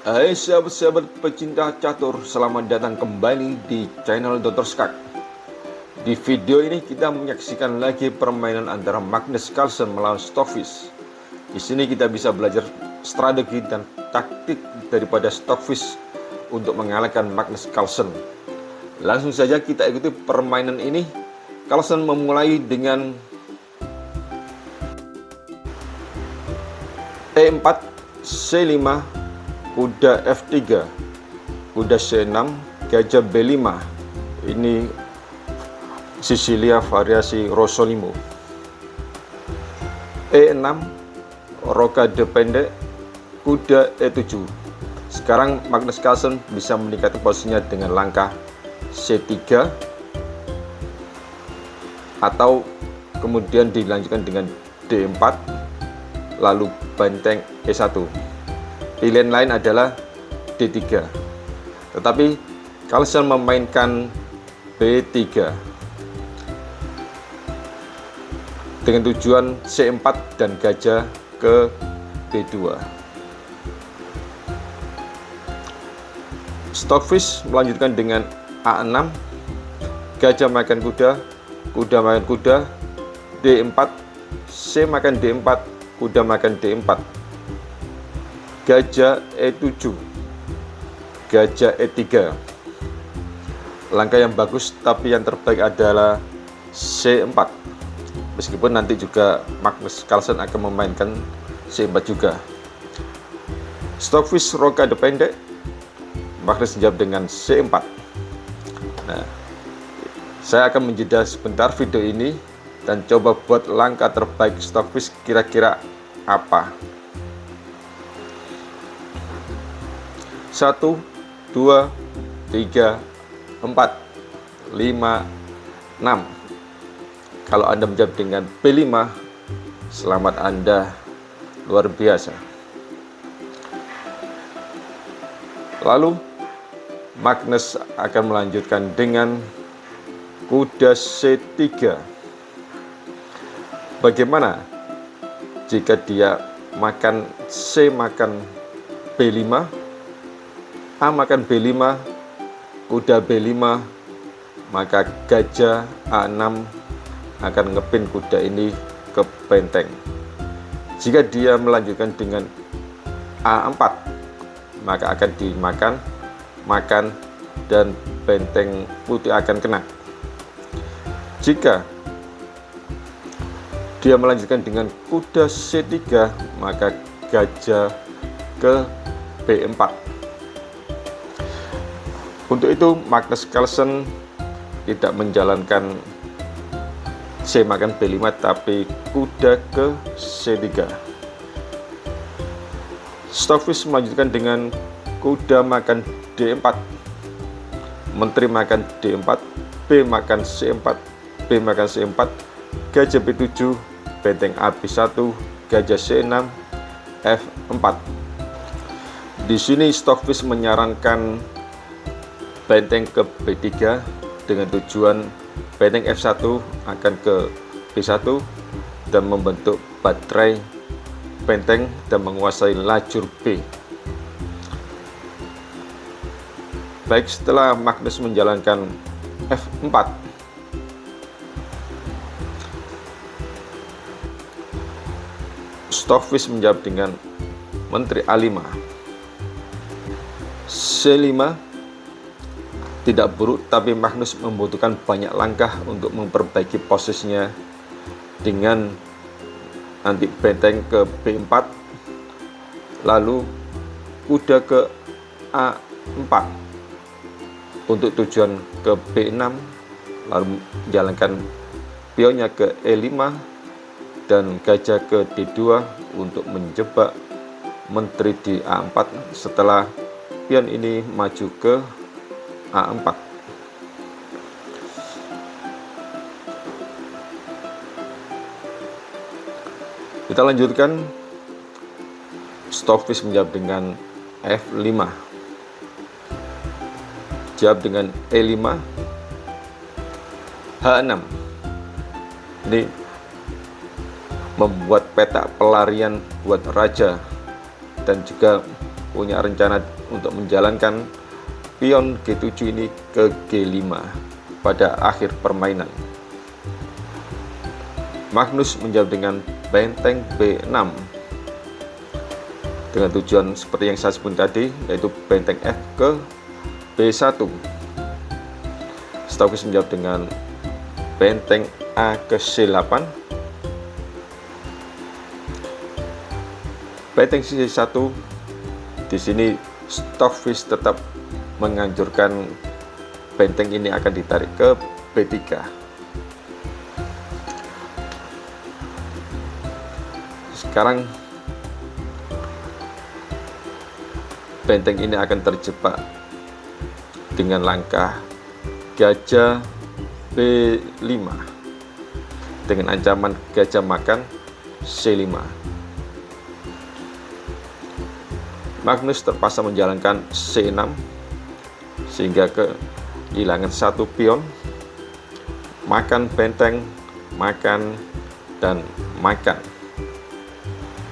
Hai sahabat-sahabat pecinta catur, selamat datang kembali di channel Dr. Skak. Di video ini kita menyaksikan lagi permainan antara Magnus Carlsen melawan Stockfish. Di sini kita bisa belajar strategi dan taktik daripada Stockfish untuk mengalahkan Magnus Carlsen. Langsung saja kita ikuti permainan ini. Carlsen memulai dengan E4, C5, kuda F3, kuda C6, gajah B5. Ini Sicilia variasi Rossolimo. E6, rokade pendek, kuda E7. Sekarang Magnus Carlsen bisa meningkatkan posisinya dengan langkah C3 atau kemudian dilanjutkan dengan D4 lalu benteng E1. Pilihan lain adalah D3, tetapi Carlsen memainkan B3 dengan tujuan C4 dan gajah ke B2. Stockfish melanjutkan dengan A6, gajah makan kuda, kuda makan kuda, D4, C makan D4, kuda makan D4, gajah E7, gajah E3. Langkah yang bagus, tapi yang terbaik adalah C4. Meskipun nanti juga Magnus Carlsen akan memainkan C4 juga. Stockfish rokade pendek, Magnus menjawab dengan C4. Nah, saya akan menjeda sebentar video ini dan coba buat langkah terbaik Stockfish kira-kira apa. 1, 2, 3, 4, 5, 6. Kalau Anda menjawab dengan B5, selamat Anda luar biasa. Lalu Magnus akan melanjutkan dengan kuda C3. Bagaimana jika dia makan C makan B5, A makan B5, kuda B5, maka gajah A6 akan ngepin kuda ini ke benteng. Jika dia melanjutkan dengan A4, maka akan makan dan benteng putih akan kena. Jika dia melanjutkan dengan kuda C3, maka gajah ke B4. Untuk itu Magnus Carlsen tidak menjalankan C makan B5, tapi kuda ke C3. Stockfish melanjutkan dengan kuda makan D4, menteri makan D4, B makan C4, B makan C4, gajah B7, benteng AB1, gajah C6, F4. Di sini Stockfish menyarankan benteng ke B3 dengan tujuan benteng F1 akan ke B1 dan membentuk baterai benteng dan menguasai lajur B. Baik, setelah Magnus menjalankan F4, Stockfish menjawab dengan menteri A5. C5 tidak buruk, tapi Magnus membutuhkan banyak langkah untuk memperbaiki posisinya dengan nanti benteng ke B4, lalu kuda ke A4 untuk tujuan ke B6, lalu menjalankan pionnya ke E5 dan gajah ke D2 untuk menjebak menteri di A4 setelah pion ini maju ke A4. Kita lanjutkan. Stockfish menjawab dengan F5. Jawab dengan E5, H6. Ini membuat peta pelarian buat raja dan juga punya rencana untuk menjalankan pion G7 ini ke G5 pada akhir permainan. Magnus menjawab dengan benteng B6 dengan tujuan seperti yang saya sebut tadi, yaitu benteng F ke B1. Stokis menjawab dengan benteng A ke C8. Benteng C1, di sini Stockfish tetap menganjurkan benteng ini akan ditarik ke B3. Sekarang benteng ini akan terjebak dengan langkah gajah B5 dengan ancaman gajah makan C5. Magnus terpaksa menjalankan C6 sehingga kehilangan satu pion, makan benteng, makan, dan makan.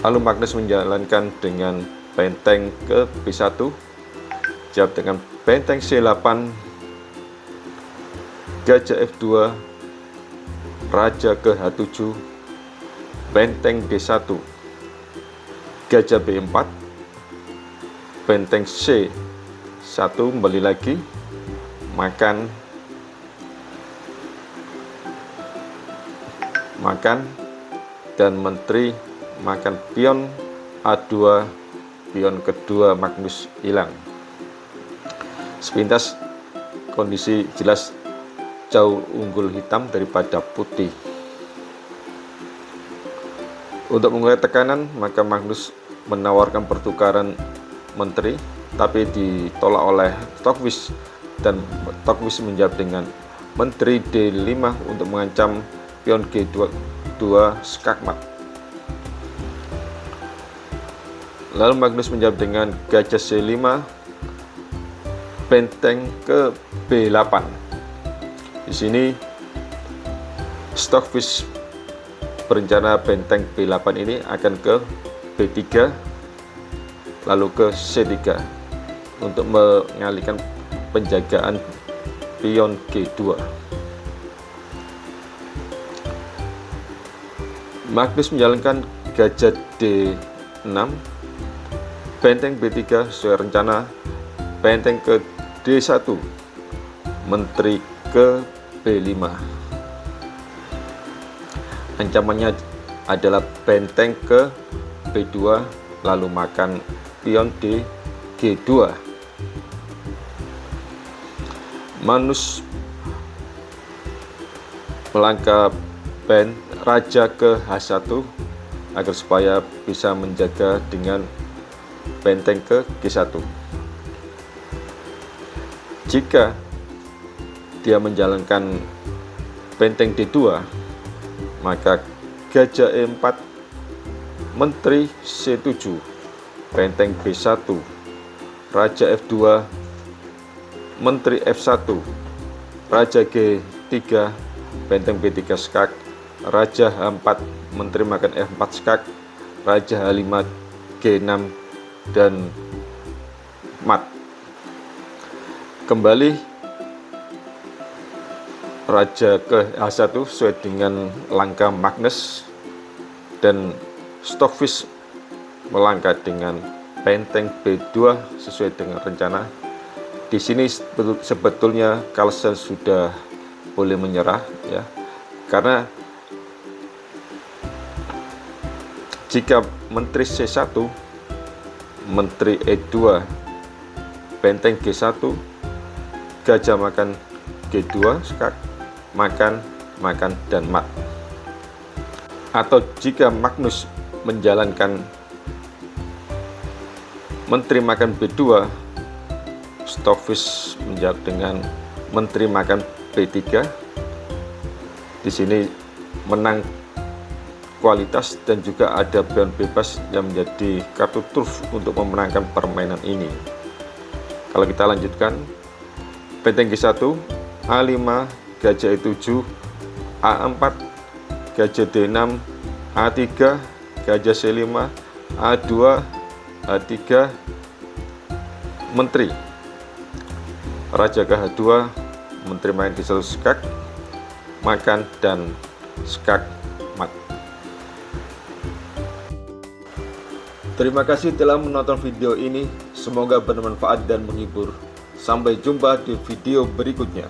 Lalu Magnus menjalankan dengan benteng ke B1, jawab dengan benteng C8, gajah F2, raja ke H7, benteng D1, gajah B4, benteng C1 kembali lagi, makan, dan menteri makan pion A2, pion kedua Magnus hilang. Sepintas kondisi jelas jauh unggul hitam daripada putih. Untuk mengurangi tekanan, maka Magnus menawarkan pertukaran menteri, tapi ditolak oleh Stockfish, dan Stockfish menjawab dengan menteri D5 untuk mengancam pion G2 skakmat. Lalu Magnus menjawab dengan gajah C5, benteng ke B8. Di sini Stockfish berencana benteng B8 ini akan ke B3 lalu ke C3 untuk mengalihkan penjagaan pion G2. Magnus menjalankan gajah D6, benteng B3 sesuai rencana, benteng ke D1, menteri ke B5. Ancamannya adalah benteng ke B2 lalu makan pion di G2. Magnus melangkah raja ke H1 agar supaya bisa menjaga dengan benteng ke G1. Jika dia menjalankan benteng D2, maka gajah E4, menteri C7, benteng B1, raja F2, menteri F1, raja G3, benteng B3 skak, raja H4, menteri makan F4 skak, raja H5, G6, dan mat. Kembali raja ke H1 sesuai dengan langkah Magnus, dan Stockfish melangkah dengan benteng B2 sesuai dengan rencana. Di sini sebetulnya Carlsen sudah boleh menyerah, ya, karena jika menteri C1, menteri E2, benteng G1, gajah makan G2 skak, makan, dan mat. Atau jika Magnus menjalankan menteri makan B2, Stockfish menjawab dengan menteri makan B3. Di sini menang kualitas dan juga ada pion bebas yang menjadi kartu turf untuk memenangkan permainan ini. Kalau kita lanjutkan, benteng G1, A5, gajah E7, A4, gajah D6, A3, gajah C5, A2, A3, Menteri. Raja KH2, Menteri main di satu skak, makan, dan skak mat. Terima kasih telah menonton video ini. Semoga bermanfaat dan menghibur. Sampai jumpa di video berikutnya.